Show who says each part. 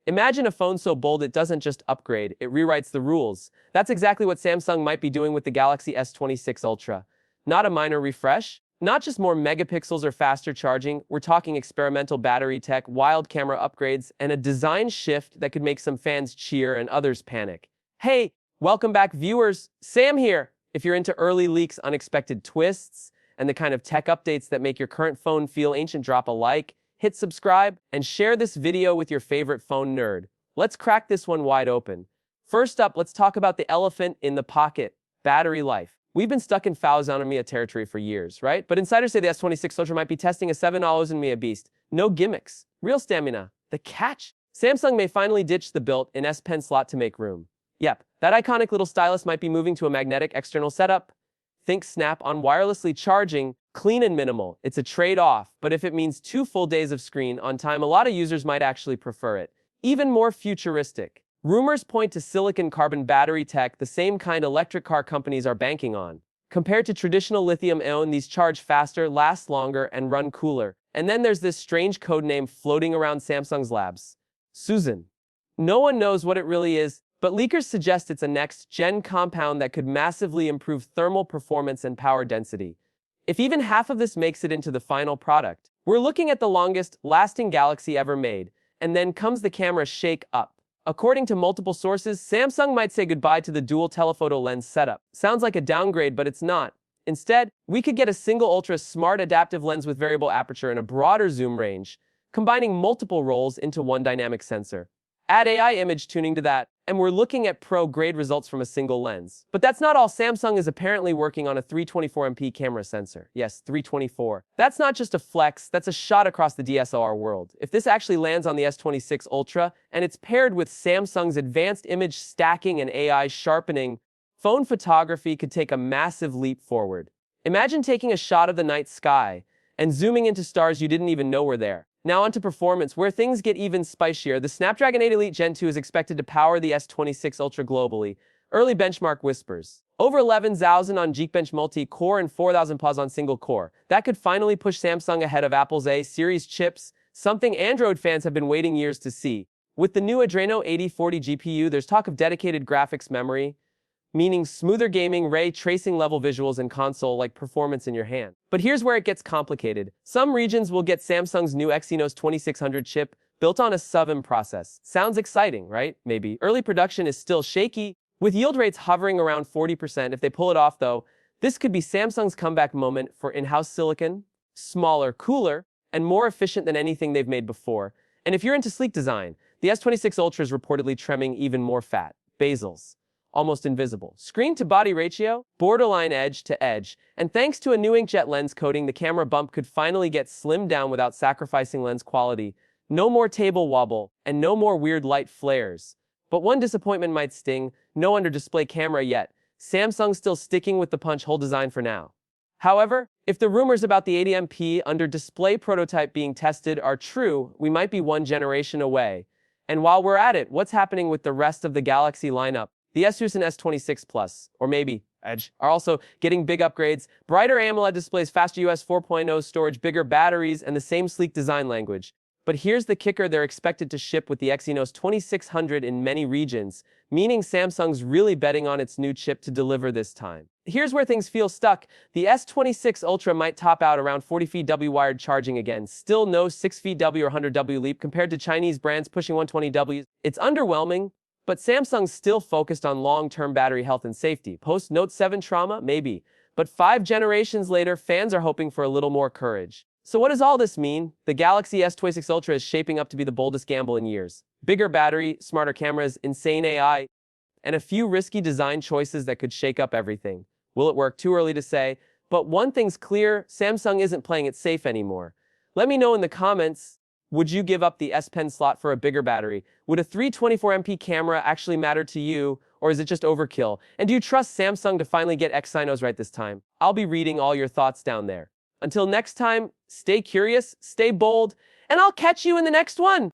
Speaker 1: Imagine a phone so bold it doesn't just upgrade, it rewrites the rules. That's exactly what Samsung might be doing with the Galaxy S26 Ultra. Not a minor refresh, not just more megapixels or faster charging, we're talking experimental battery tech, wild camera upgrades, and a design shift that could make some fans cheer and others panic. Hey, welcome back viewers, Sam here. If you're into early leaks, unexpected twists, and the kind of tech updates that make your current phone feel ancient, drop a like, hit subscribe, and share this video with your favorite phone nerd. Let's crack this one wide open. First up, let's talk about the elephant in the pocket, battery life. We've been stuck in Mia territory for years, right? But insiders say the S26 Ultra might be testing a 7 Mia beast. No gimmicks, real stamina. The catch? Samsung may finally ditch the built-in S Pen slot to make room. Yep, that iconic little stylus might be moving to a magnetic external setup. Think snap-on wirelessly charging, clean and minimal. It's a trade-off, but if it means 2 full days of screen on time, a lot of users might actually prefer it. Even more futuristic. Rumors point to silicon carbon battery tech, the same kind electric car companies are banking on. Compared to traditional lithium-ion, these charge faster, last longer, and run cooler. And then there's this strange codename floating around Samsung's labs. Susan. No one knows what it really is, but leakers suggest it's a next-gen compound that could massively improve thermal performance and power density. If even half of this makes it into the final product, we're looking at the longest-lasting Galaxy ever made, and then comes the camera shake-up. According to multiple sources, Samsung might say goodbye to the dual telephoto lens setup. Sounds like a downgrade, but it's not. Instead, we could get a single ultra-smart adaptive lens with variable aperture and a broader zoom range, combining multiple roles into one dynamic sensor. Add AI image tuning to that, and we're looking at pro-grade results from a single lens. But that's not all. Samsung is apparently working on a 324MP camera sensor. Yes, 324. That's not just a flex, that's a shot across the DSLR world. If this actually lands on the S26 Ultra, and it's paired with Samsung's advanced image stacking and AI sharpening, phone photography could take a massive leap forward. Imagine taking a shot of the night sky, and zooming into stars you didn't even know were there. Now onto performance, where things get even spicier. The Snapdragon 8 Elite Gen 2 is expected to power the S26 Ultra globally. Early benchmark whispers. Over 11,000 on Geekbench multi-core and 4,000 plus on single-core. That could finally push Samsung ahead of Apple's A series chips, something Android fans have been waiting years to see. With the new Adreno 8040 GPU, there's talk of dedicated graphics memory, meaning smoother gaming, ray tracing level visuals, and console-like performance in your hand. But here's where it gets complicated. Some regions will get Samsung's new Exynos 2600 chip built on a sub-M process. Sounds exciting, right? Maybe. Early production is still shaky, with yield rates hovering around 40%. If they pull it off, though, this could be Samsung's comeback moment for in-house silicon, smaller, cooler, and more efficient than anything they've made before. And if you're into sleek design, the S26 Ultra is reportedly trimming even more fat. Bezels. Almost invisible. Screen-to-body ratio, borderline edge-to-edge, and thanks to a new inkjet lens coating, the camera bump could finally get slimmed down without sacrificing lens quality. No more table wobble, and no more weird light flares. But one disappointment might sting, no under-display camera yet. Samsung's still sticking with the punch-hole design for now. However, if the rumors about the 80MP under-display prototype being tested are true, we might be one generation away. And while we're at it, what's happening with the rest of the Galaxy lineup? The S26 and S26 Plus, or maybe Edge, are also getting big upgrades, brighter AMOLED displays, faster US 4.0 storage, bigger batteries, and the same sleek design language. But here's the kicker: they're expected to ship with the Exynos 2600 in many regions, meaning Samsung's really betting on its new chip to deliver this time. Here's where things feel stuck. The S26 Ultra might top out around 40 feet W wired charging again. Still no 6 feet W or 100 W leap compared to Chinese brands pushing 120 W. It's underwhelming. But Samsung's still focused on long-term battery health and safety. Post-Note 7 trauma? Maybe. But 5 generations later, fans are hoping for a little more courage. So what does all this mean? The Galaxy S26 Ultra is shaping up to be the boldest gamble in years. Bigger battery, smarter cameras, insane AI, and a few risky design choices that could shake up everything. Will it work? Too early to say. But one thing's clear, Samsung isn't playing it safe anymore. Let me know in the comments. Would you give up the S Pen slot for a bigger battery? Would a 324MP camera actually matter to you, or is it just overkill? And do you trust Samsung to finally get Exynos right this time? I'll be reading all your thoughts down there. Until next time, stay curious, stay bold, and I'll catch you in the next one!